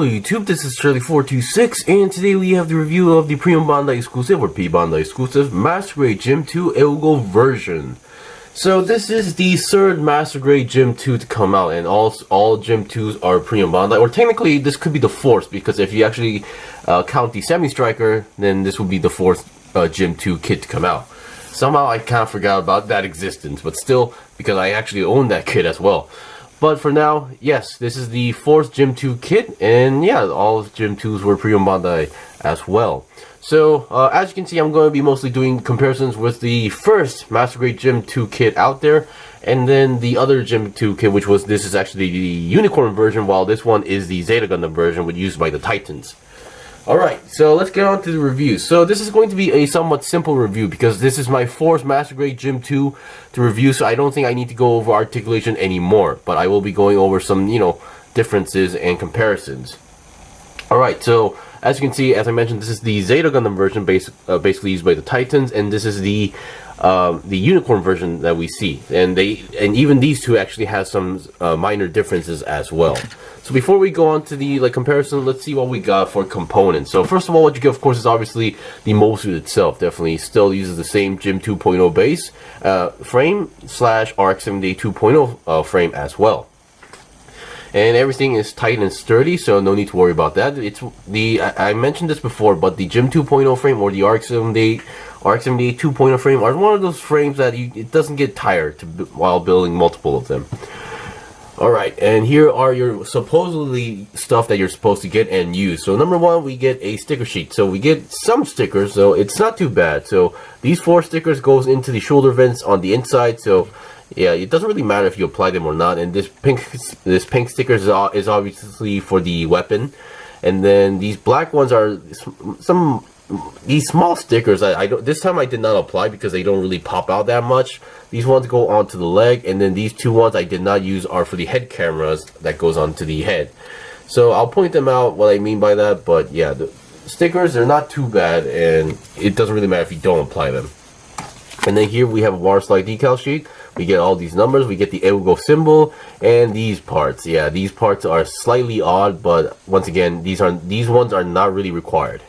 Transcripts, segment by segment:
Hello YouTube, this is Shirley426, and today we have the review of the P-Bandai exclusive, or P-Bandai exclusive, Master Grade Gym 2 AUEGO version. So this is the third Master Grade Gym 2 to come out, and all Gym 2s are P-Bandai, or technically this could be the fourth, because if you actually count the Semi-Striker, then this would be the fourth Gym 2 kit to come out. Somehow I kind of forgot about that existence, but still, because I actually own that kit as well. But for now, yes, this is the fourth Gym 2 kit, and yeah, all Gym 2s were P-Bandai as well. So, as you can see, I'm going to be mostly doing comparisons with the first Master Grade Gym 2 kit out there, and then the other Gym 2 kit, which was, this is actually the Unicorn version, while this one is the Zeta Gundam version, which used by the Titans. Alright, so let's get on to the review. So this is going to be a somewhat simple review because this is my fourth Master Grade Gym 2 to review, so I don't think I need to go over articulation anymore, but I will be going over some, differences and comparisons. Alright, so as you can see, as I mentioned, this is the Zeta Gundam version basically used by the Titans, and this is the Unicorn version that we see, and even these two actually have some minor differences as well. So before we go on to the comparison, let's see what we got for components. So first of all, what you get, of course, is obviously the mold suit itself. Definitely still uses the same Gym 2.0 base frame / RX-78 2.0 frame as well. And everything is tight and sturdy, so no need to worry about that. I mentioned this before, but the Gym 2.0 frame or the RX-78 2.0 frame are one of those frames that it doesn't get tired while building multiple of them. Alright, and here are your supposedly stuff that you're supposed to get and use. So number one, we get a sticker sheet. So we get some stickers, so it's not too bad. So these 4 stickers goes into the shoulder vents on the inside, so yeah, it doesn't really matter if you apply them or not. And this pink sticker is obviously for the weapon, and then these black ones are these small stickers. This time I did not apply because they don't really pop out that much. These ones go onto the leg, and then these 2 ones I did not use are for the head cameras that goes onto the head. So I'll point them out what I mean by that, but yeah, the stickers, they're not too bad, and it doesn't really matter if you don't apply them. And then here we have a water slide decal sheet. We get all these numbers, we get the AUEGO symbol, and these parts. Yeah, these parts are slightly odd, but once again, these ones are not really required.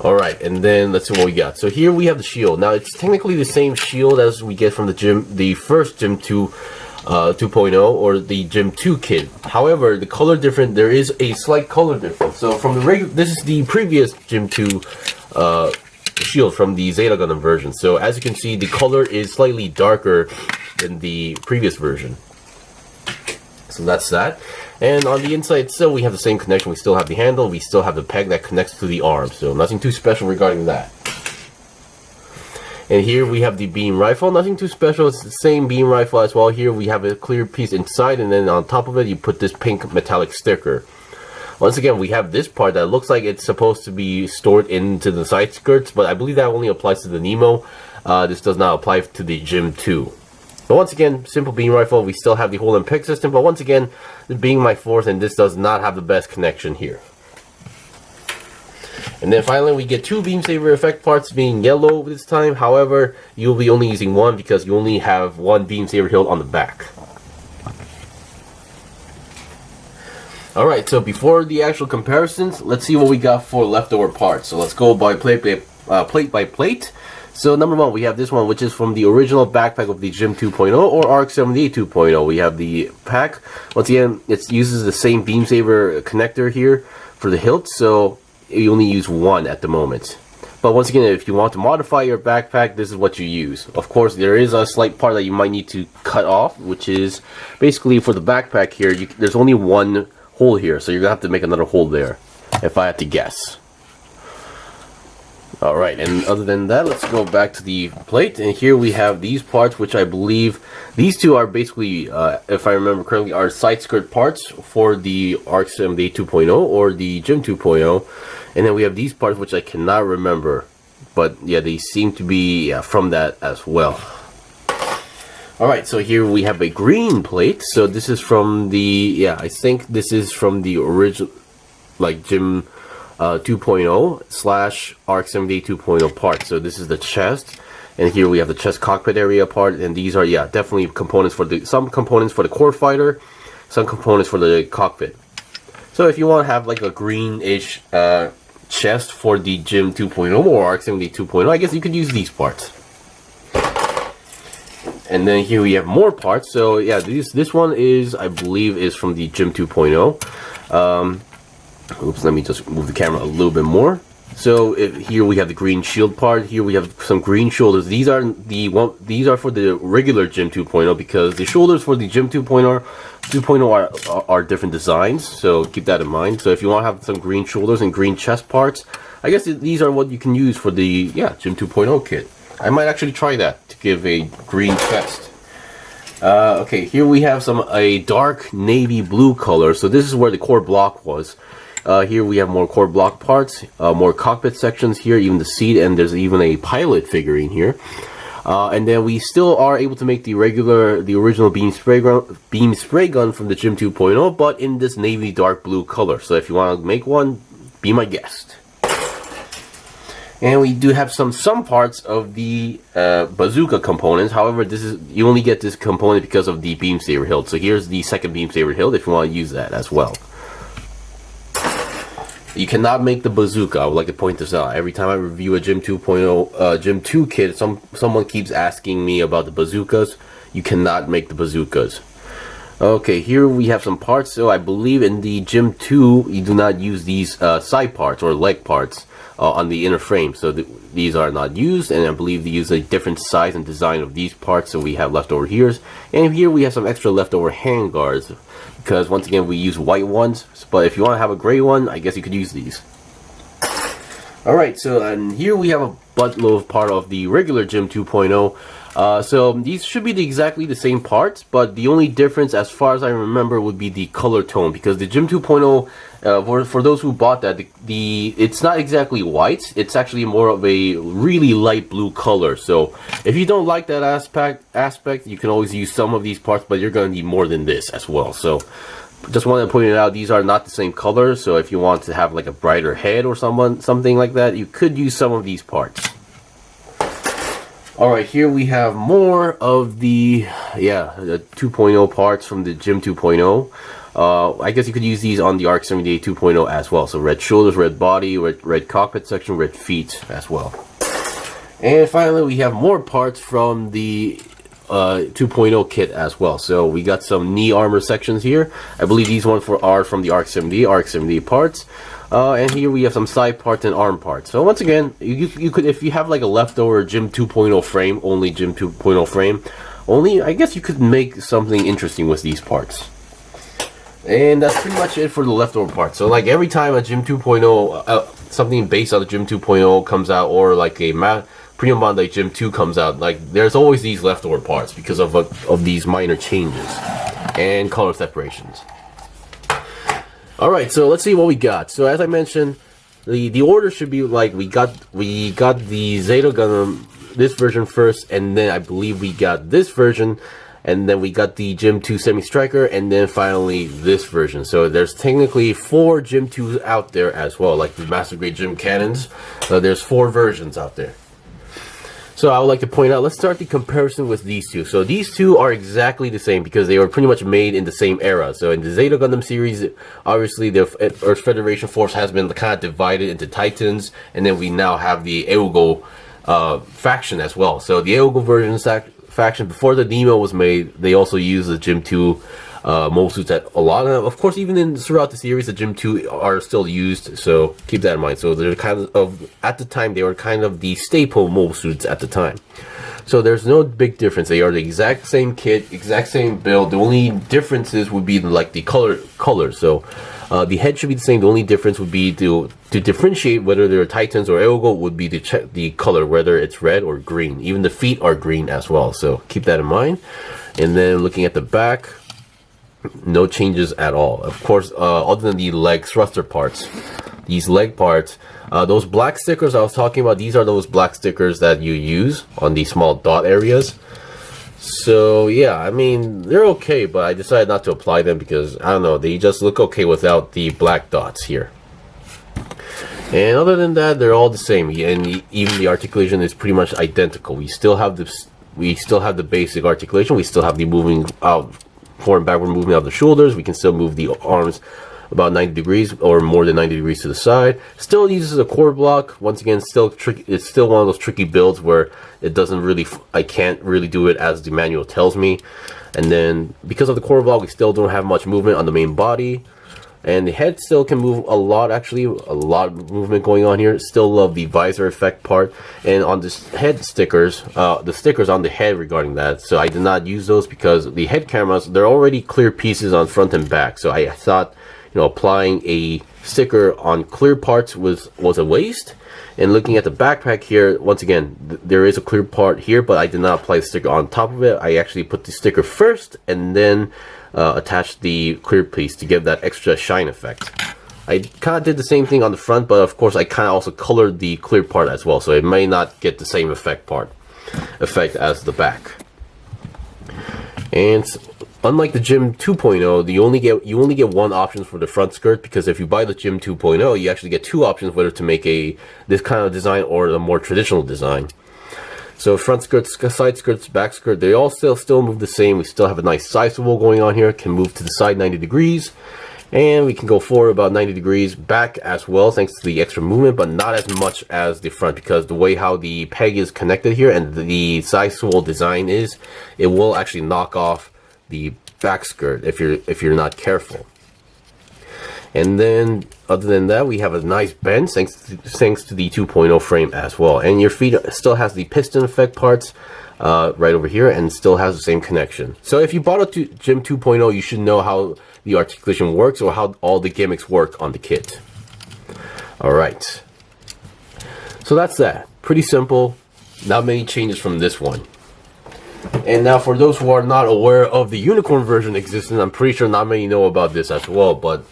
Alright, and then let's see what we got. So here we have the shield. Now it's technically the same shield as we get from the first Gym 2 2.0 or the Gym 2 kit. However, the color different. There is a slight color difference. So from the this is the previous Gym 2 shield from the Zeta Gundam version. So as you can see, the color is slightly darker than the previous version. So that's that. And on the inside still we have the same connection. We still have the handle, we still have the peg that connects to the arm, so nothing too special regarding that. And here we have the beam rifle, nothing too special, it's the same beam rifle as well. Here we have a clear piece inside, and then on top of it you put this pink metallic sticker. Once again, we have this part that looks like it's supposed to be stored into the side skirts, but I believe that only applies to the Nemo. This does not apply to the Gym 2. But once again, simple beam rifle. We still have the hold and pick system, but once again, being my fourth, and this does not have the best connection here. And then finally, we get 2 beam saber effect parts, being yellow this time. However, you'll be only using 1 because you only have 1 beam saber hilt on the back. Alright, so before the actual comparisons, let's see what we got for leftover parts. So let's go by plate by plate. So number one, we have this one, which is from the original backpack of the Gym 2.0 or RX-78 2.0. We have the pack. Once again, it uses the same beam saber connector here for the hilt, so you only use 1 at the moment. But once again, if you want to modify your backpack, this is what you use. Of course, there is a slight part that you might need to cut off, which is basically for the backpack here, there's only 1 hole here, so you're going to have to make another hole there, if I had to guess. Alright, and other than that, let's go back to the plate, and here we have these parts, which I believe these 2 are basically, if I remember correctly, are side skirt parts for the RX-78 2.0 or the Gym 2.0, and then we have these parts, which I cannot remember, but yeah, they seem to be from that as well. Alright, so here we have a green plate, so this is from the, I think this is from the original, Gym 2.0 / RX-78 2.0 part. So this is the chest, and here we have the chest cockpit area part, and these are definitely components for some components for the core fighter, some components for the cockpit. So if you want to have like a greenish chest for the GM 2.0 or ARC-70 2.0, I guess you could use these parts. And then here we have more parts. So yeah, this one is, I believe, is from the GM 2.0. Oops, let me just move the camera a little bit more. So here we have the green shield part. Here we have some green shoulders. These are for the regular GM 2.0 because the shoulders for the GM 2.0 are different designs. So keep that in mind. So if you want to have some green shoulders and green chest parts, I guess these are what you can use for the GM 2.0 kit. I might actually try that to give a green chest. Okay, here we have a dark navy blue color. So this is where the core block was. Here we have more core block parts, more cockpit sections here, even the seat, and there's even a pilot figurine here. And then we still are able to make the original beam spray gun from the GM 2.0, but in this navy dark blue color. So if you want to make one, be my guest. And we do have some parts of the bazooka components. However, you only get this component because of the beam saber hilt. So here's the second beam saber hilt if you want to use that as well. You cannot make the bazooka. I would like to point this out. Every time I review a GM 2.0, GM 2 kit, someone keeps asking me about the bazookas. You cannot make the bazookas. Okay, here we have some parts. So I believe in the GM 2, you do not use these side parts or leg parts on the inner frame. So these are not used, and I believe they use a different size and design of these parts. So we have leftover here, and here we have some extra leftover hand guards. Because once again we use white ones, but if you want to have a gray one, I guess you could use these. Alright, so and here we have a buttload of part of the regular GM 2.0. So these should be exactly the same parts, but the only difference as far as I remember would be the color tone, because the GM 2.0, for those who bought that, it's not exactly white, it's actually more of a really light blue color. So if you don't like that aspect, you can always use some of these parts, but you're going to need more than this as well. So just want to point it out, these are not the same color, so if you want to have like a brighter head or something like that, you could use some of these parts. Alright, here we have more of the 2.0 parts from the GM 2.0. I guess you could use these on the ARC-70 2.0 as well. So red shoulders, red body, red cockpit section, red feet as well. And finally, we have more parts from the 2.0 kit as well. So we got some knee armor sections here. I believe these ones are from the ARC-70 parts. And here we have some side parts and arm parts. So once again, you could, if you have like a leftover GM 2.0 frame, only GM 2.0 frame, I guess you could make something interesting with these parts. And that's pretty much it for the leftover parts. So like every time a GM 2.0, something based on the GM 2.0 comes out, or like a Premium Bandai GM 2 comes out, like there's always these leftover parts because of these minor changes and color separations. Alright, so let's see what we got. So as I mentioned, the order should be like we got the Zeta Gundam, this version first, and then I believe we got this version, and then we got the GM 2 Semi-Striker, and then finally this version. So there's technically 4 GM 2s out there as well, like the Master Grade GM Cannons. There's 4 versions out there. So I would like to point out, let's start the comparison with these two. So these two are exactly the same because they were pretty much made in the same era. So in the Zeta Gundam series, obviously the Earth Federation force has been kind of divided into Titans, and then we now have the AUEGO faction as well. So the AUEGO version faction, before the Nemo was made, they also used the GM 2 mobile suits at a lot. Of course, even throughout the series, the GM 2 are still used, so keep that in mind. So they're kind of, at the time, they were kind of the staple mobile suits at the time. So there's no big difference. They are the exact same kit, exact same build. The only differences would be like the color. So the head should be the same. The only difference would be to differentiate whether they're Titans or AUEGO would be the color, whether it's red or green. Even the feet are green as well, so keep that in mind. And then looking at the back, no changes at all. Of course, other than the leg thruster parts, these leg parts, those black stickers I was talking about, these are those black stickers that you use on the small dot areas. So yeah, I mean, they're okay, but I decided not to apply them because, I don't know, they just look okay without the black dots here. And other than that, they're all the same, and even the articulation is pretty much identical. We still have the basic articulation. We still have the moving out forward and backward movement of the shoulders. We can still move the arms about 90 degrees or more than 90 degrees to the side. Still uses a core block. Once again, still tricky. It's still one of those tricky builds where it doesn't really, I can't really do it as the manual tells me. And then because of the core block, we still don't have much movement on the main body. And the head still can move a lot, actually, a lot of movement going on here. Still love the visor effect part. And on this head stickers, the stickers on the head regarding that, so I did not use those because the head cameras, they're already clear pieces on front and back. So I thought, you know, applying a sticker on clear parts was a waste. And looking at the backpack here, once again, there is a clear part here, but I did not apply the sticker on top of it. I actually put the sticker first and then attach the clear piece to give that extra shine effect. I kind of did the same thing on the front, but of course I kind of also colored the clear part as well, so it may not get the same effect as the back. And unlike the Gym 2.0, you only get one option for the front skirt, because if you buy the Gym 2.0, you actually get two options whether to make this kind of design or a more traditional design. So front skirts, side skirts, back skirt, they all still move the same. We still have a nice side swivel going on here. Can move to the side 90 degrees. And we can go forward about 90 degrees, back as well, thanks to the extra movement, but not as much as the front, because the way how the peg is connected here and the side swivel design is, it will actually knock off the back skirt if you're not careful. And then other than that, we have a nice bend thanks to the 2.0 frame as well. And your feet still has the piston effect parts right over here, and still has the same connection. So if you bought a Gym 2.0, you should know how the articulation works or how all the gimmicks work on the kit. Alright, so that's that. Pretty simple, not many changes from this one. And now for those who are not aware of the unicorn version existing, I'm pretty sure not many know about this as well, but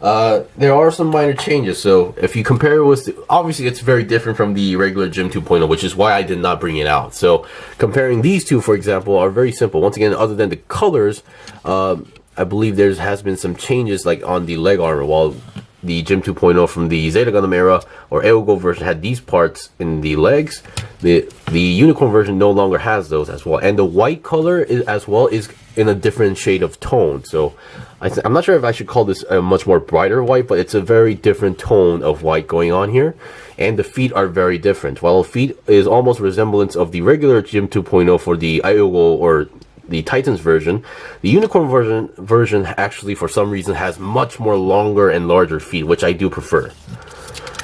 there are some minor changes. So if you compare it with, obviously it's very different from the regular Gym 2.0, which is why I did not bring it out. So comparing these two, for example, are very simple. Once again, other than the colors, I believe there has been some changes like on the leg armor. While the Gym 2.0 from the Zeta Gundam era or AUEGO version had these parts in the legs, the unicorn version no longer has those as well. And the white color is in a different shade of tone. So I'm not sure if I should call this a much more brighter white, but it's a very different tone of white going on here. And the feet are very different. While the feet is almost a resemblance of the regular Gym 2.0 for the AUEGO or the Titans version, the unicorn version actually for some reason has much more longer and larger feet, which I do prefer.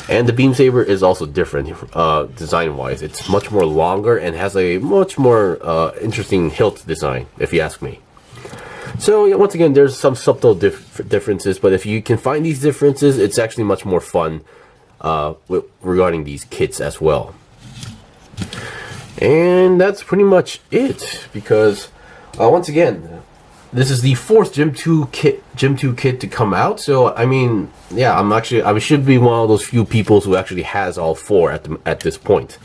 And the beam saber is also different design wise. It's much more longer and has a much more interesting hilt design, if you ask me. So yeah, once again, there's some subtle differences, but if you can find these differences, it's actually much more fun regarding these kits as well. And that's pretty much it, because once again, this is the fourth Gym 2 kit to come out. So I mean, yeah, I should be one of those few people who actually has all four at this point.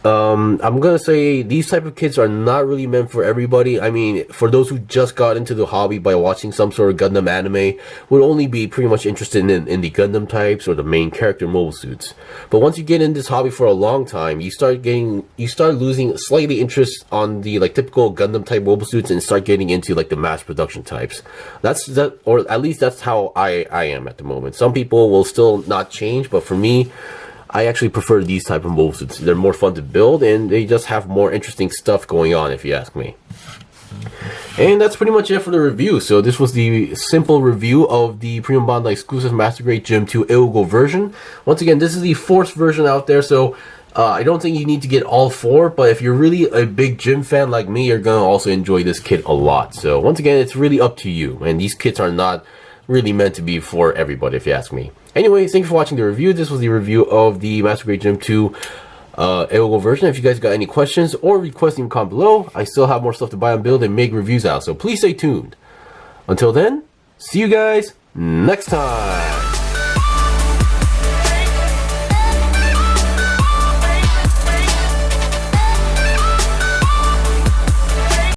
I'm gonna say these type of kits are not really meant for everybody. I mean, for those who just got into the hobby by watching some sort of Gundam anime, would only be pretty much interested in the Gundam types or the main character mobile suits. But once you get in this hobby for a long time, you start losing slightly interest on the like typical Gundam type mobile suits and start getting into like the mass production types. Or at least that's how I am at the moment. Some people will still not change, but for me, I actually prefer these type of mobile suits. They're more fun to build, and they just have more interesting stuff going on, if you ask me. And that's pretty much it for the review. So this was the simple review of the P-Bandai exclusive Master Grade Gym 2 AUEGO version. Once again, this is the fourth version out there, so I don't think you need to get all four, but if you're really a big Gym fan like me, you're going to also enjoy this kit a lot. So once again, it's really up to you, and these kits are not really meant to be for everybody, if you ask me. Anyway, thank you for watching the review. This was the review of the Master Grade Gym 2 AUEGO version. If you guys got any questions or requests, leave them comment below. I still have more stuff to buy and build and make reviews out, so please stay tuned. Until then, see you guys next time.